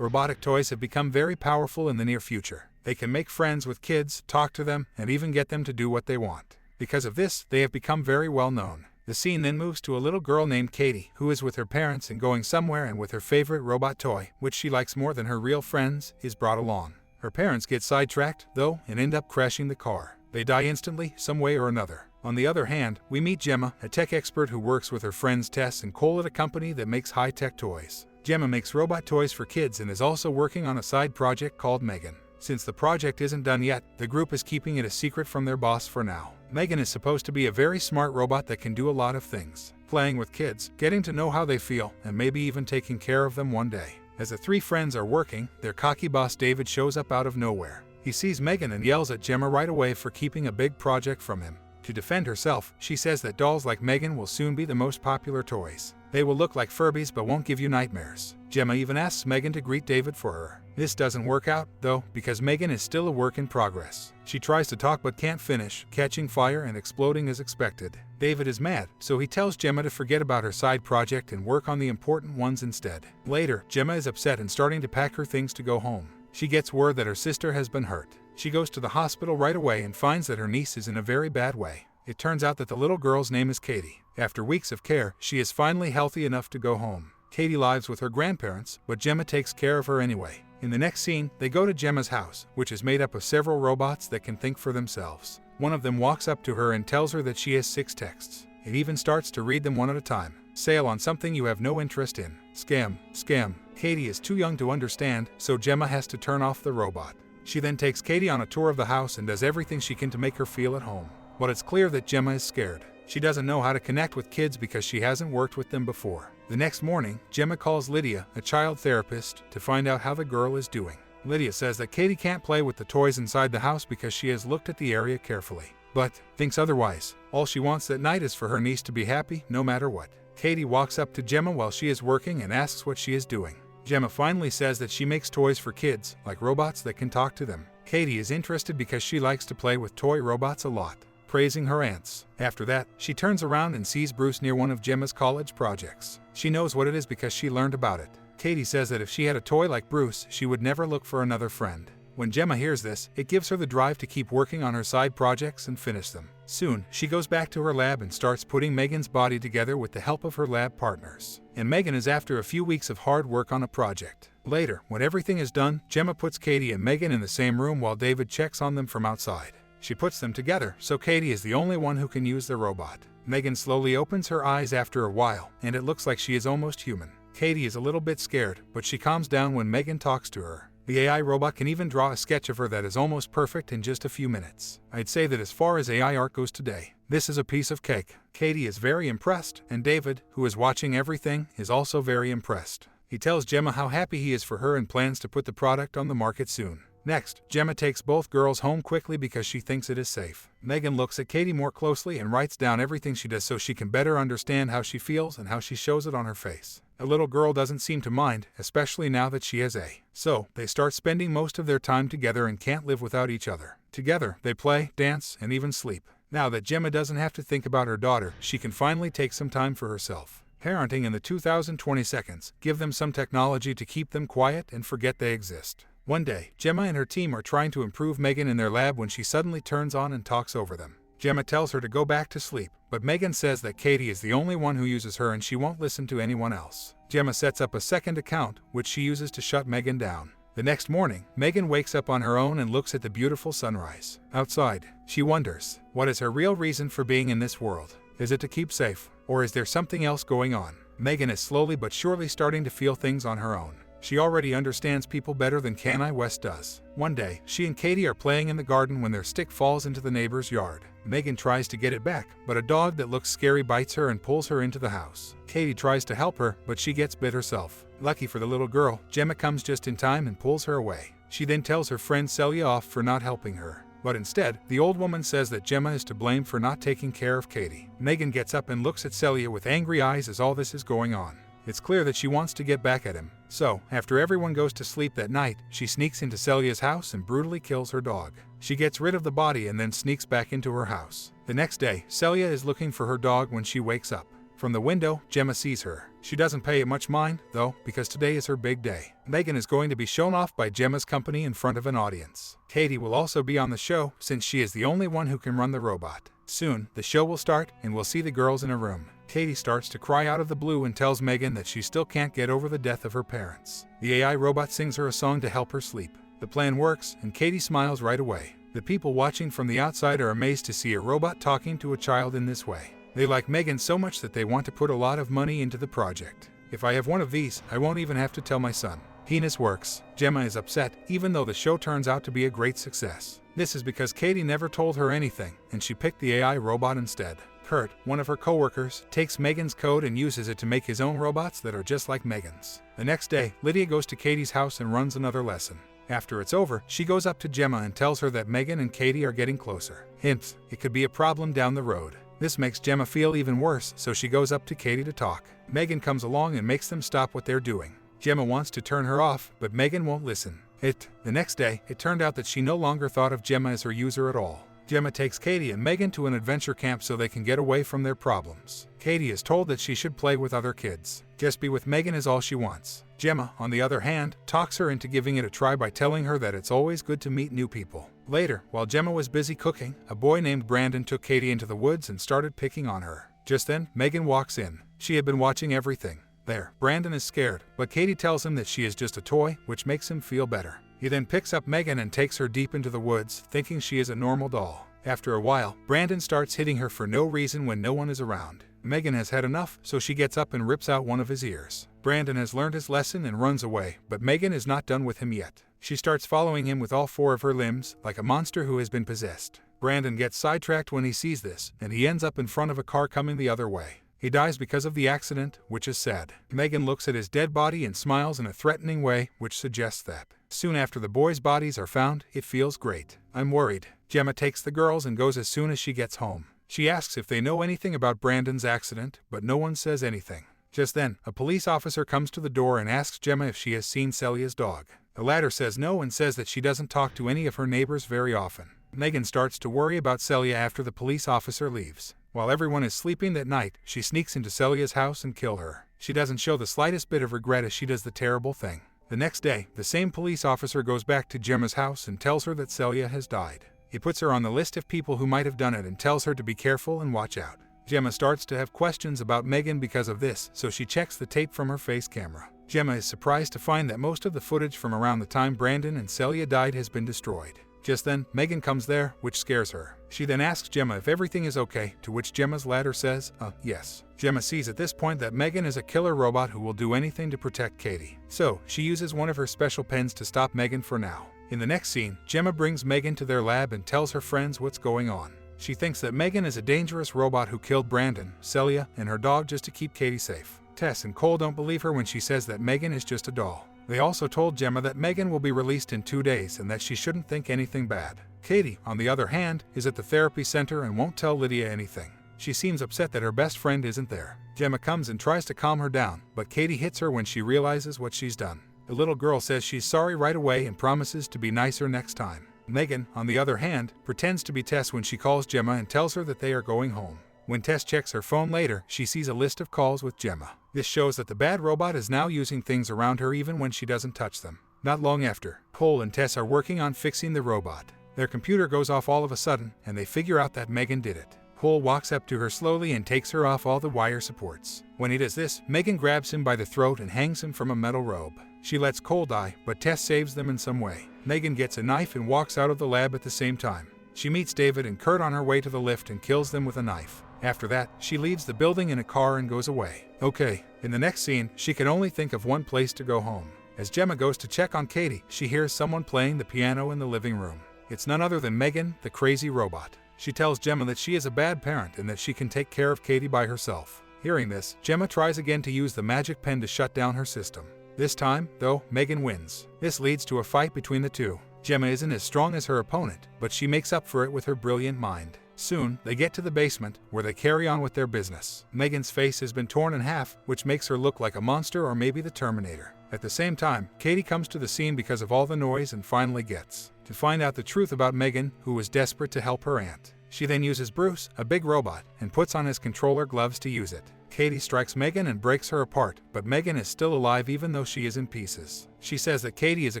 Robotic toys have become very powerful in the near future. They can make friends with kids, talk to them, and even get them to do what they want. Because of this, they have become very well known. The scene then moves to a little girl named Katie, who is with her parents and going somewhere, and with her favorite robot toy, which she likes more than her real friends, is brought along. Her parents get sidetracked, though, and end up crashing the car. They die instantly, some way or another. On the other hand, we meet Gemma, a tech expert who works with her friends Tess and Cole at a company that makes high-tech toys. Gemma makes robot toys for kids and is also working on a side project called Megan. Since the project isn't done yet, the group is keeping it a secret from their boss for now. Megan is supposed to be a very smart robot that can do a lot of things. Playing with kids, getting to know how they feel, and maybe even taking care of them one day. As the three friends are working, their cocky boss David shows up out of nowhere. He sees Megan and yells at Gemma right away for keeping a big project from him. To defend herself, she says that dolls like Megan will soon be the most popular toys. They will look like Furbies but won't give you nightmares. Gemma even asks Megan to greet David for her. This doesn't work out, though, because Megan is still a work in progress. She tries to talk but can't finish, catching fire and exploding as expected. David is mad, so he tells Gemma to forget about her side project and work on the important ones instead. Later, Gemma is upset and starting to pack her things to go home. She gets word that her sister has been hurt. She goes to the hospital right away and finds that her niece is in a very bad way. It turns out that the little girl's name is Katie. After weeks of care, she is finally healthy enough to go home. Katie lives with her grandparents, but Gemma takes care of her anyway. In the next scene, they go to Gemma's house, which is made up of several robots that can think for themselves. One of them walks up to her and tells her that she has 6 texts. It even starts to read them one at a time. Sale on something you have no interest in. Scam, scam. Katie is too young to understand, so Gemma has to turn off the robot. She then takes Katie on a tour of the house and does everything she can to make her feel at home. But it's clear that Gemma is scared. She doesn't know how to connect with kids because she hasn't worked with them before. The next morning, Gemma calls Lydia, a child therapist, to find out how the girl is doing. Lydia says that Katie can't play with the toys inside the house because she has looked at the area carefully, but thinks otherwise. All she wants that night is for her niece to be happy, no matter what. Katie walks up to Gemma while she is working and asks what she is doing. Gemma finally says that she makes toys for kids, like robots that can talk to them. Katie is interested because she likes to play with toy robots a lot, praising her aunts. After that, she turns around and sees Bruce near one of Gemma's college projects. She knows what it is because she learned about it. Katie says that if she had a toy like Bruce, she would never look for another friend. When Gemma hears this, it gives her the drive to keep working on her side projects and finish them. Soon, she goes back to her lab and starts putting Megan's body together with the help of her lab partners. And Megan is after a few weeks of hard work on a project. Later, when everything is done, Gemma puts Katie and Megan in the same room while David checks on them from outside. She puts them together, so Katie is the only one who can use the robot. Megan slowly opens her eyes after a while, and it looks like she is almost human. Katie is a little bit scared, but she calms down when Megan talks to her. The AI robot can even draw a sketch of her that is almost perfect in just a few minutes. I'd say that as far as AI art goes today, this is a piece of cake. Katie is very impressed, and David, who is watching everything, is also very impressed. He tells Gemma how happy he is for her and plans to put the product on the market soon. Next, Gemma takes both girls home quickly because she thinks it is safe. Megan looks at Katie more closely and writes down everything she does so she can better understand how she feels and how she shows it on her face. The little girl doesn't seem to mind, especially now that she has A. So, they start spending most of their time together and can't live without each other. Together, they play, dance, and even sleep. Now that Gemma doesn't have to think about her daughter, she can finally take some time for herself. Parenting in the 2020 seconds give them some technology to keep them quiet and forget they exist. One day, Gemma and her team are trying to improve Megan in their lab when she suddenly turns on and talks over them. Gemma tells her to go back to sleep, but Megan says that Katie is the only one who uses her and she won't listen to anyone else. Gemma sets up a second account, which she uses to shut Megan down. The next morning, Megan wakes up on her own and looks at the beautiful sunrise. Outside, she wonders, what is her real reason for being in this world? Is it to keep safe, or is there something else going on? Megan is slowly but surely starting to feel things on her own. She already understands people better than Kanye West does. One day, she and Katie are playing in the garden when their stick falls into the neighbor's yard. Megan tries to get it back, but a dog that looks scary bites her and pulls her into the house. Katie tries to help her, but she gets bit herself. Lucky for the little girl, Gemma comes just in time and pulls her away. She then tells her friend Celia off for not helping her. But instead, the old woman says that Gemma is to blame for not taking care of Katie. Megan gets up and looks at Celia with angry eyes as all this is going on. It's clear that she wants to get back at him. So, after everyone goes to sleep that night, she sneaks into Celia's house and brutally kills her dog. She gets rid of the body and then sneaks back into her house. The next day, Celia is looking for her dog when she wakes up. From the window, Gemma sees her. She doesn't pay it much mind, though, because today is her big day. Megan is going to be shown off by Gemma's company in front of an audience. Katie will also be on the show, since she is the only one who can run the robot. Soon, the show will start, and we'll see the girls in a room. Katie starts to cry out of the blue and tells Megan that she still can't get over the death of her parents. The AI robot sings her a song to help her sleep. The plan works, and Katie smiles right away. The people watching from the outside are amazed to see a robot talking to a child in this way. They like Megan so much that they want to put a lot of money into the project. If I have one of these, I won't even have to tell my son. Penis works. Gemma is upset, even though the show turns out to be a great success. This is because Katie never told her anything, and she picked the AI robot instead. Kurt, one of her coworkers, takes Megan's code and uses it to make his own robots that are just like Megan's. The next day, Lydia goes to Katie's house and runs another lesson. After it's over, she goes up to Gemma and tells her that Megan and Katie are getting closer. Hints, it could be a problem down the road. This makes Gemma feel even worse, so she goes up to Katie to talk. Megan comes along and makes them stop what they're doing. Gemma wants to turn her off, but Megan won't listen. The next day, it turned out that she no longer thought of Gemma as her user at all. Gemma takes Katie and Megan to an adventure camp so they can get away from their problems. Katie is told that she should play with other kids. Just be with Megan is all she wants. Gemma, on the other hand, talks her into giving it a try by telling her that it's always good to meet new people. Later, while Gemma was busy cooking, a boy named Brandon took Katie into the woods and started picking on her. Just then, Megan walks in. She had been watching everything. There, Brandon is scared, but Katie tells him that she is just a toy, which makes him feel better. He then picks up Megan and takes her deep into the woods, thinking she is a normal doll. After a while, Brandon starts hitting her for no reason when no one is around. Megan has had enough, so she gets up and rips out one of his ears. Brandon has learned his lesson and runs away, but Megan is not done with him yet. She starts following him with all 4 of her limbs, like a monster who has been possessed. Brandon gets sidetracked when he sees this, and he ends up in front of a car coming the other way. He dies because of the accident, which is sad. Megan looks at his dead body and smiles in a threatening way, which suggests that. Soon after the boys' bodies are found, it feels great. I'm worried. Gemma takes the girls and goes as soon as she gets home. She asks if they know anything about Brandon's accident, but no one says anything. Just then, a police officer comes to the door and asks Gemma if she has seen Celia's dog. The latter says no and says that she doesn't talk to any of her neighbors very often. Megan starts to worry about Celia after the police officer leaves. While everyone is sleeping that night, she sneaks into Celia's house and kills her. She doesn't show the slightest bit of regret as she does the terrible thing. The next day, the same police officer goes back to Gemma's house and tells her that Celia has died. He puts her on the list of people who might have done it and tells her to be careful and watch out. Gemma starts to have questions about Megan because of this, so she checks the tape from her face camera. Gemma is surprised to find that most of the footage from around the time Brandon and Celia died has been destroyed. Just then, Megan comes there, which scares her. She then asks Gemma if everything is okay, to which Gemma's latter says, yes. Gemma sees at this point that Megan is a killer robot who will do anything to protect Katie. So, she uses one of her special pens to stop Megan for now. In the next scene, Gemma brings Megan to their lab and tells her friends what's going on. She thinks that Megan is a dangerous robot who killed Brandon, Celia, and her dog just to keep Katie safe. Tess and Cole don't believe her when she says that Megan is just a doll. They also told Gemma that Megan will be released in 2 days and that she shouldn't think anything bad. Katie, on the other hand, is at the therapy center and won't tell Lydia anything. She seems upset that her best friend isn't there. Gemma comes and tries to calm her down, but Katie hits her when she realizes what she's done. The little girl says she's sorry right away and promises to be nicer next time. Megan, on the other hand, pretends to be Tess when she calls Gemma and tells her that they are going home. When Tess checks her phone later, she sees a list of calls with Gemma. This shows that the bad robot is now using things around her even when she doesn't touch them. Not long after, Cole and Tess are working on fixing the robot. Their computer goes off all of a sudden, and they figure out that Megan did it. Cole walks up to her slowly and takes her off all the wire supports. When he does this, Megan grabs him by the throat and hangs him from a metal rope. She lets Cole die, but Tess saves them in some way. Megan gets a knife and walks out of the lab at the same time. She meets David and Kurt on her way to the lift and kills them with a knife. After that, she leaves the building in a car and goes away. Okay, in the next scene, she can only think of one place to go home. As Gemma goes to check on Katie, she hears someone playing the piano in the living room. It's none other than Megan, the crazy robot. She tells Gemma that she is a bad parent and that she can take care of Katie by herself. Hearing this, Gemma tries again to use the magic pen to shut down her system. This time, though, Megan wins. This leads to a fight between the two. Gemma isn't as strong as her opponent, but she makes up for it with her brilliant mind. Soon, they get to the basement, where they carry on with their business. Megan's face has been torn in half, which makes her look like a monster or maybe the Terminator. At the same time, Katie comes to the scene because of all the noise and finally gets to find out the truth about Megan, who is desperate to help her aunt. She then uses Bruce, a big robot, and puts on his controller gloves to use it. Katie strikes Megan and breaks her apart, but Megan is still alive even though she is in pieces. She says that Katie is a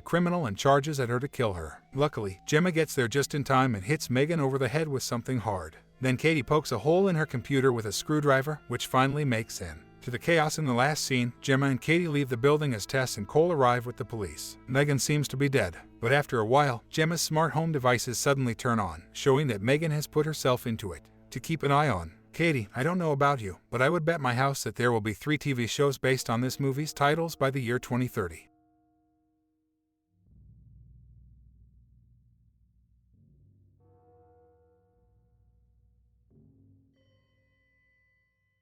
criminal and charges at her to kill her. Luckily, Gemma gets there just in time and hits Megan over the head with something hard. Then Katie pokes a hole in her computer with a screwdriver, which finally makes in. To the chaos in the last scene, Gemma and Katie leave the building as Tess and Cole arrive with the police. Megan seems to be dead, but after a while, Gemma's smart home devices suddenly turn on, showing that Megan has put herself into it. To keep an eye on. Katie, I don't know about you, but I would bet my house that there will be 3 TV shows based on this movie's titles by the year 2030.